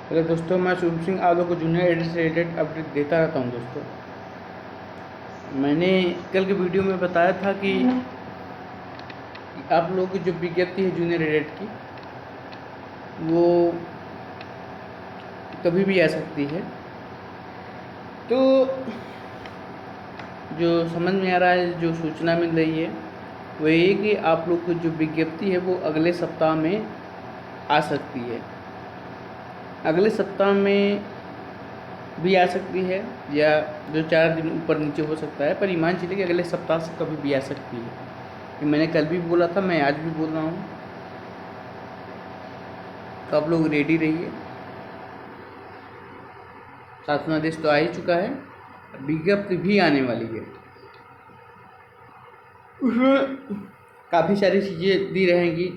Hello दोस्तों, मैं शुभ सिंह आप लोग को जूनियर एडिट से रिलेटेड अपडेट देता रहता हूं। दोस्तों, मैंने कल के वीडियो में बताया था कि आप लोगों की जो विज्ञप्ति है जूनियर एडिट की, वो कभी भी आ सकती है। तो जो समझ में आ रहा है, जो सूचना मिल रही है वो ये कि आप लोग की जो विज्ञप्ति है वो अगले सप्ताह में आ सकती है। अगले सप्ताह में भी आ सकती है या 2-4 दिन ऊपर नीचे हो सकता है, पर ईमान चलिए कि अगले सप्ताह से कभी भी आ सकती है। ये मैंने कल भी बोला था, मैं आज भी बोल रहा हूँ। तो आप लोग रेडी रहिए। शासनादेश तो आ ही चुका है, विज्ञप्ति भी आने वाली है। उसमें काफ़ी सारी चीज़ें दी रहेंगी,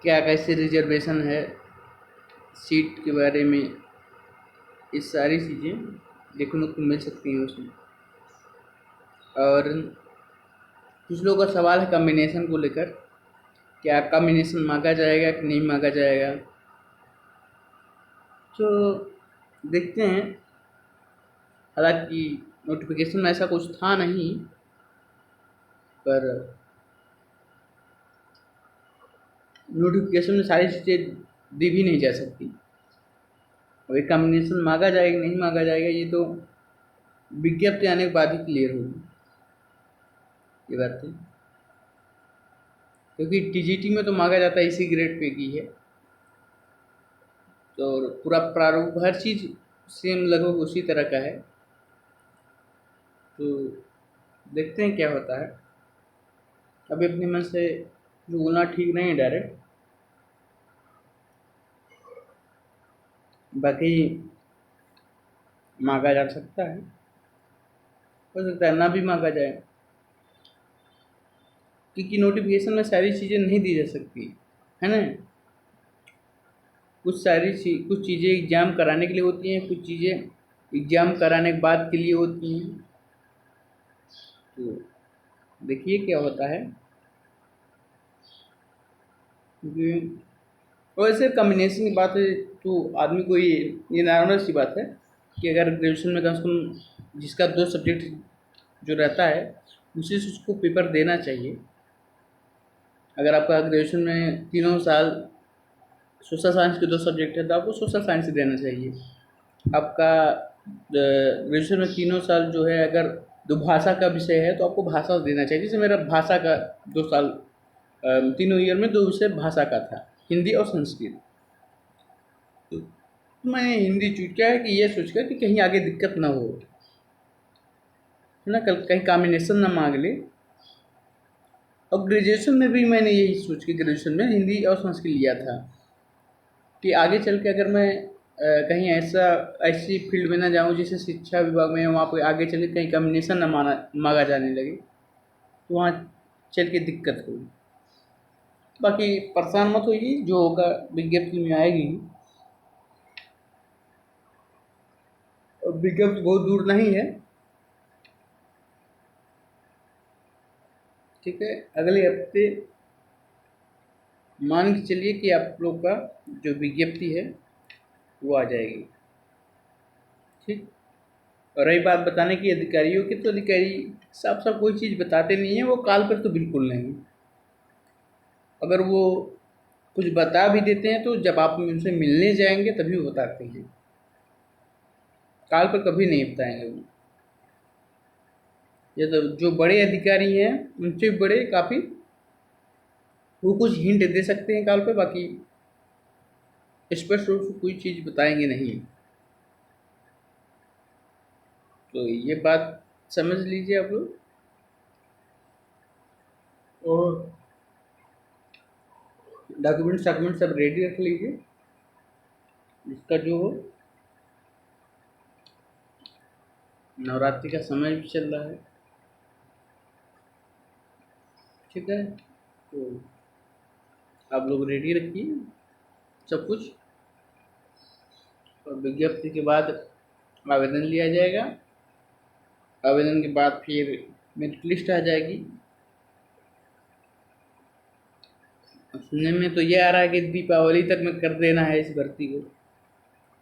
क्या कैसे रिजर्वेशन है, सीट के बारे में, ये सारी चीज़ें देखने को मिल सकती हैं उसमें। और कुछ लोगों का सवाल है कम्बिनेशन को लेकर, क्या कम्बिनेशन मांगा जाएगा कि नहीं मांगा जाएगा। तो देखते हैं। हालांकि नोटिफिकेशन में ऐसा कुछ था नहीं, पर नोटिफिकेशन में सारी चीज़ें दी भी नहीं जा सकती। अभी कम्बिनेशन मांगा जाएगा नहीं मांगा जाएगा, ये तो विज्ञप्ति आने के बाद ही क्लियर होगी ये बात है। क्योंकि टीजीटी में तो मांगा जाता है, इसी ग्रेड पे की है, तो पूरा प्रारूप हर चीज़ सेम लगभग उसी तरह का है। तो देखते हैं क्या होता है। अभी अपने मन से बोलना ठीक नहीं है डायरेक्ट। बाकी मांगा जा सकता है, हो सकता है ना भी मांगा जाए, क्योंकि नोटिफिकेशन में सारी चीज़ें नहीं दी जा सकती है ना। कुछ चीज़ें एग्ज़ाम कराने के लिए होती हैं, कुछ चीज़ें एग्ज़ाम कराने के बाद के लिए होती हैं। तो देखिए क्या होता है। वैसे कम्बिनेशन की बात है तो आदमी को ये नॉर्मल सी बात है कि अगर ग्रेजुएशन में कम से कम जिसका 2 सब्जेक्ट जो रहता है उसी से उसको पेपर देना चाहिए। अगर आपका ग्रेजुएशन में तीनों साल सोशल साइंस के 2 सब्जेक्ट है तो आपको सोशल साइंस ही देना चाहिए। आपका ग्रेजुएशन में तीनों साल जो है अगर 2 भाषा का विषय है तो आपको भाषा देना चाहिए। जैसे मेरा भाषा का 2 साल तीनों ईयर में 2 विषय भाषा का था, हिंदी और संस्कृत। तो मैंने हिंदी चूज किया है कि ये सोच कर कि कहीं आगे दिक्कत ना हो, है ना, कल कहीं कॉम्बिनेशन ना मांग ले। और ग्रेजुएशन में भी मैंने यही सोच के ग्रेजुएशन में हिंदी और संस्कृत लिया था कि आगे चल के अगर मैं कहीं ऐसी फील्ड में ना जाऊँ जैसे शिक्षा विभाग में, वहाँ पर आगे चल के कहीं कॉम्बिनेशन ना मांगा जाने लगे तो वहाँ चल के दिक्कत होगी। बाकी परेशान मत होइए, जो होगा विज्ञप्ति में आएगी। और विज्ञप्ति बहुत दूर नहीं है, ठीक है। अगले हफ्ते मान के चलिए कि आप लोग का जो विज्ञप्ति है वो आ जाएगी, ठीक। और रही बात बताने की अधिकारियों की, तो अधिकारी साफ साफ कोई चीज़ बताते नहीं है, वो काल पर तो बिल्कुल नहीं। अगर वो कुछ बता भी देते हैं तो जब आप उनसे मिलने जाएंगे तभी वो बताते हैं, काल पर कभी नहीं बताएंगे वो। ये तो जो बड़े अधिकारी हैं उनसे बड़े काफ़ी वो कुछ हिंट दे सकते हैं काल पे, बाकी स्पष्ट रूप से कोई चीज़ बताएंगे नहीं। तो ये बात समझ लीजिए आप लोग। और डॉक्यूमेंट सब रेडी रख लीजिए। इसका जो हो, नवरात्रि का समय भी चल रहा है, ठीक है। तो आप लोग रेडी रखिए सब कुछ। और विज्ञप्ति के बाद आवेदन लिया जाएगा। आवेदन के बाद फिर मेरिट लिस्ट आ जाएगी। सुनने में तो ये आ रहा है कि दीपावली तक में कर देना है इस भर्ती को।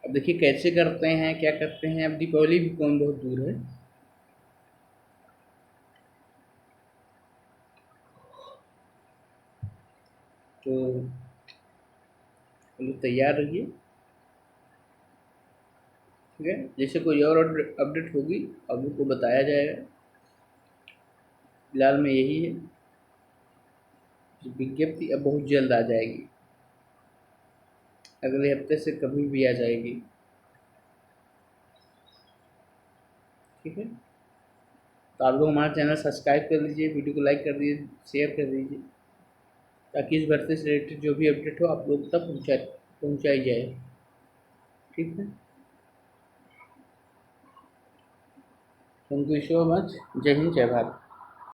अब देखिए कैसे करते हैं, क्या करते हैं। अब दीपावली भी कौन बहुत दूर है। तो चलो तैयार रहिए, ठीक है। जैसे कोई और अपडेट होगी अब आपको बताया जाएगा। फिलहाल में यही है, विज्ञप्ति अब बहुत जल्द आ जाएगी, अगले हफ्ते से कभी भी आ जाएगी, ठीक है। तो आप लोग हमारा चैनल सब्सक्राइब कर लीजिए, वीडियो को लाइक कर दीजिए, शेयर कर दीजिए, ताकि इस भर्ती से रिलेटेड जो भी अपडेट हो आप लोग तक पहुँचाई जाए, ठीक है। Thank you so much. जय हिंद, जय भारत।